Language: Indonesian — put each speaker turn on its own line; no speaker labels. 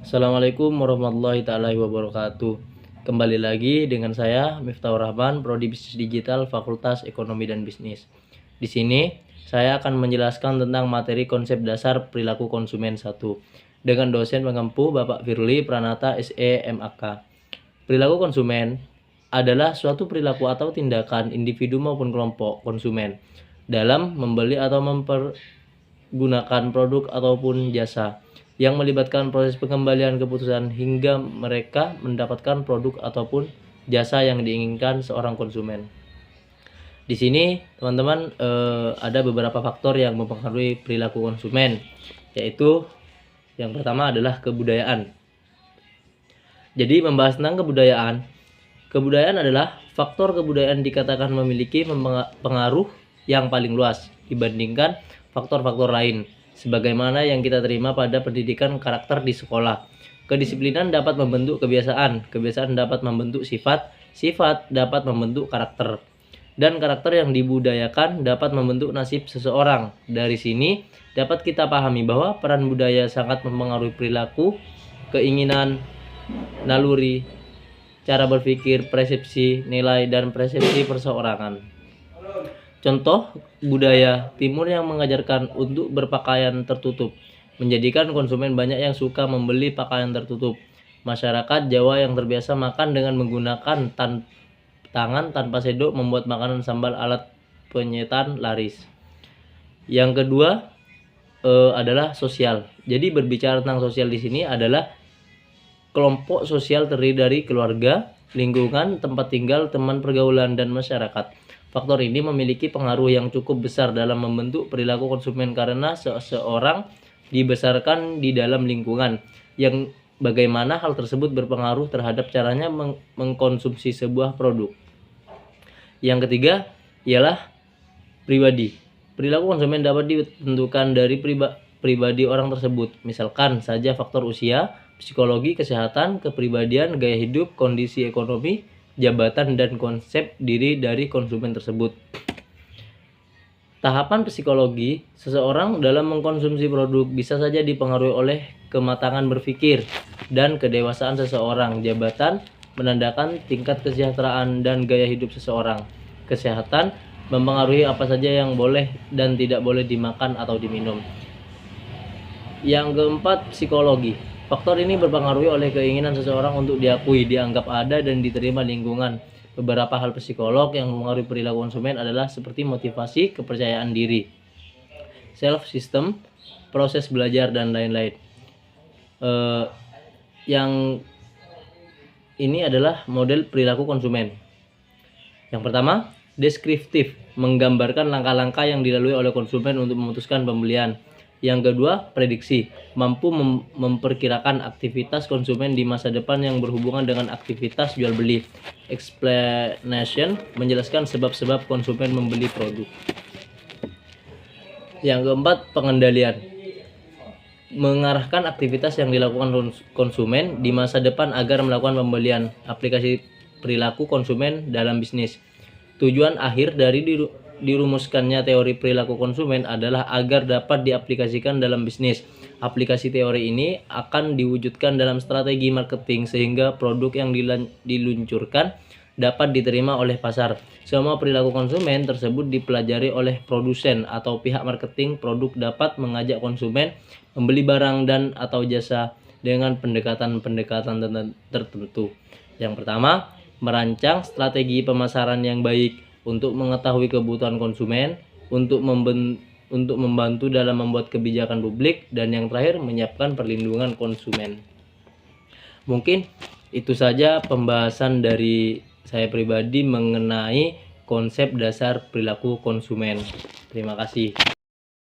Assalamualaikum warahmatullahi taala wabarakatuh. Kembali lagi dengan saya Miftahur Rahman, Prodi Bisnis Digital Fakultas Ekonomi dan Bisnis. Di sini saya akan menjelaskan tentang materi konsep dasar perilaku konsumen 1 dengan dosen pengempu Bapak Firly Pranata SE MAK. Perilaku konsumen adalah suatu perilaku atau tindakan individu maupun kelompok konsumen dalam membeli atau mempergunakan produk ataupun jasa yang melibatkan proses pengembalian keputusan hingga mereka mendapatkan produk ataupun jasa yang diinginkan seorang konsumen. Di sini teman-teman ada beberapa faktor yang mempengaruhi perilaku konsumen, yaitu yang pertama adalah kebudayaan. Jadi membahas tentang kebudayaan adalah faktor kebudayaan dikatakan memiliki pengaruh yang paling luas dibandingkan faktor-faktor lain. Sebagaimana yang kita terima pada pendidikan karakter di sekolah. Kedisiplinan dapat membentuk kebiasaan, kebiasaan dapat membentuk sifat, sifat dapat membentuk karakter. Dan karakter yang dibudayakan dapat membentuk nasib seseorang. Dari sini dapat kita pahami bahwa peran budaya sangat mempengaruhi perilaku, keinginan, naluri, cara berpikir, persepsi, nilai, dan persepsi perseorangan. Contoh budaya Timur yang mengajarkan untuk berpakaian tertutup, menjadikan konsumen banyak yang suka membeli pakaian tertutup. Masyarakat Jawa yang terbiasa makan dengan menggunakan tangan tanpa sendok membuat makanan sambal alat penyetan laris. Yang kedua adalah sosial. Jadi berbicara tentang sosial di sini adalah kelompok sosial terdiri dari keluarga, lingkungan, tempat tinggal, teman pergaulan, dan masyarakat. Faktor ini memiliki pengaruh yang cukup besar dalam membentuk perilaku konsumen karena seseorang dibesarkan di dalam lingkungan yang bagaimana hal tersebut berpengaruh terhadap caranya mengkonsumsi sebuah produk. Yang ketiga ialah pribadi. Perilaku konsumen dapat ditentukan dari pribadi orang tersebut. Misalkan saja faktor usia, psikologi, kesehatan, kepribadian, gaya hidup, kondisi ekonomi, jabatan, dan konsep diri dari konsumen tersebut. Tahapan psikologi seseorang dalam mengkonsumsi produk bisa saja dipengaruhi oleh kematangan berpikir dan kedewasaan seseorang. Jabatan menandakan tingkat kesejahteraan dan gaya hidup seseorang. Kesehatan mempengaruhi apa saja yang boleh dan tidak boleh dimakan atau diminum. Yang keempat, psikologi. Faktor ini berpengaruhi oleh keinginan seseorang untuk diakui, dianggap ada, dan diterima lingkungan. Beberapa hal psikolog yang mempengaruhi perilaku konsumen adalah seperti motivasi, kepercayaan diri, self-system, proses belajar, dan lain-lain. Yang ini adalah model perilaku konsumen. Yang pertama, deskriptif, menggambarkan langkah-langkah yang dilalui oleh konsumen untuk memutuskan pembelian. Yang kedua, prediksi, mampu memperkirakan aktivitas konsumen di masa depan yang berhubungan dengan aktivitas jual beli. Explanation, menjelaskan sebab-sebab konsumen membeli produk. Yang keempat, pengendalian, mengarahkan aktivitas yang dilakukan konsumen di masa depan agar melakukan pembelian. Aplikasi perilaku konsumen dalam bisnis. Tujuan akhir dari dirumuskannya teori perilaku konsumen adalah agar dapat diaplikasikan dalam bisnis. Aplikasi teori ini akan diwujudkan dalam strategi marketing sehingga produk yang diluncurkan dapat diterima oleh pasar. Semua perilaku konsumen tersebut dipelajari oleh produsen atau pihak marketing produk dapat mengajak konsumen membeli barang dan atau jasa dengan pendekatan-pendekatan tertentu. Yang pertama, merancang strategi pemasaran yang baik untuk mengetahui kebutuhan konsumen, untuk membantu dalam membuat kebijakan publik, dan yang terakhir menyiapkan perlindungan konsumen. Mungkin itu saja pembahasan dari saya pribadi mengenai konsep dasar perilaku konsumen. Terima kasih.